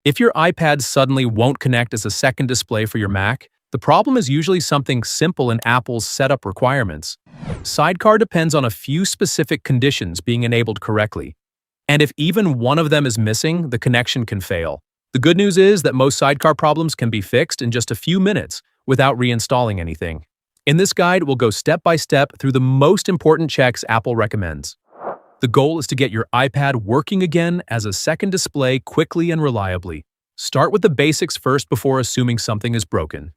If your iPad suddenly won't connect as a second display for your Mac, the problem is usually something simple in Apple's setup requirements. Sidecar depends on a few specific conditions being enabled correctly. And if even one of them is missing, the connection can fail. The good news is that most Sidecar problems can be fixed in just a few minutes without reinstalling anything. In this guide, we'll go step by step through the most important checks Apple recommends. The goal is to get your iPad working again as a second display quickly and reliably. Start with the basics first before assuming something is broken.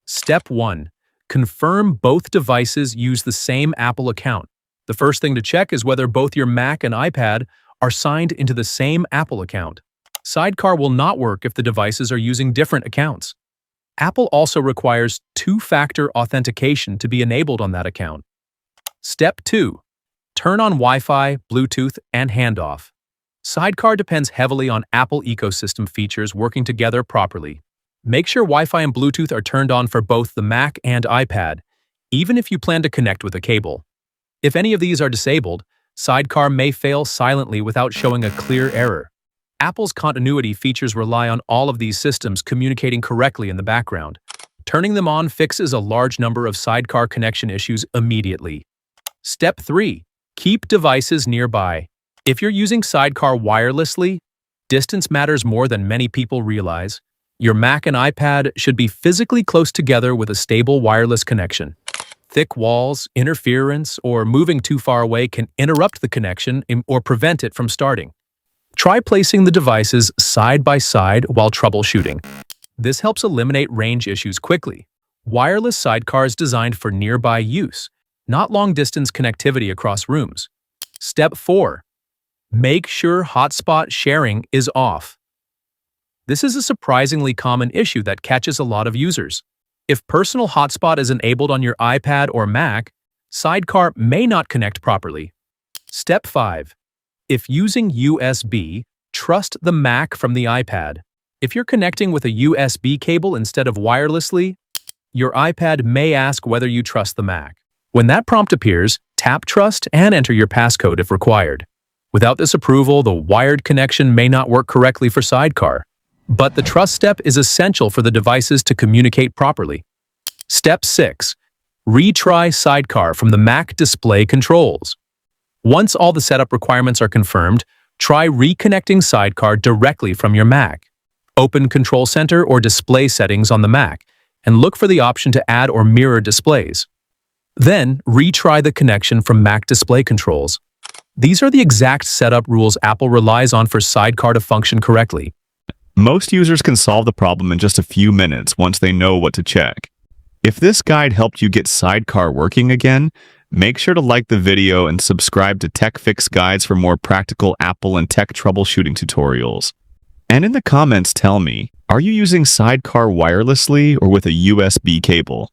Step 1. Confirm both devices use the same Apple account. The first thing to check is whether both your Mac and iPad are signed into the same Apple account. Sidecar will not work if the devices are using different accounts. Apple also requires two-factor authentication to be enabled on that account. Step 2. Turn on Wi-Fi, Bluetooth, and Handoff. Sidecar depends heavily on Apple ecosystem features working together properly. Make sure Wi-Fi and Bluetooth are turned on for both the Mac and iPad, even if you plan to connect with a cable. If any of these are disabled, Sidecar may fail silently without showing a clear error. Apple's continuity features rely on all of these systems communicating correctly in the background. Turning them on fixes a large number of Sidecar connection issues immediately. Step 3. Keep devices nearby. If you're using Sidecar wirelessly, distance matters more than many people realize. Your Mac and iPad should be physically close together with a stable wireless connection. Thick walls, interference, or moving too far away can interrupt the connection or prevent it from starting. Try placing the devices side by side while troubleshooting. This helps eliminate range issues quickly. Wireless Sidecar is designed for nearby use, not long-distance connectivity across rooms. Step 4. Make sure Hotspot sharing is off. This is a surprisingly common issue that catches a lot of users. If personal hotspot is enabled on your iPad or Mac, Sidecar may not connect properly. Step 5. If using USB, trust the Mac from the iPad. If you're connecting with a USB cable instead of wirelessly, your iPad may ask whether you trust the Mac. When that prompt appears, tap Trust and enter your passcode if required. Without this approval, the wired connection may not work correctly for Sidecar. But the trust step is essential for the devices to communicate properly. Step 6. Retry Sidecar from the Mac display controls. Once all the setup requirements are confirmed, try reconnecting Sidecar directly from your Mac. Open Control Center or Display Settings on the Mac, and look for the option to add or mirror displays. Then, retry the connection from Mac display controls. These are the exact setup rules Apple relies on for Sidecar to function correctly. Most users can solve the problem in just a few minutes once they know what to check. If this guide helped you get Sidecar working again, make sure to like the video and subscribe to TechFix guides for more practical Apple and tech troubleshooting tutorials. And in the comments tell me, are you using Sidecar wirelessly or with a USB cable?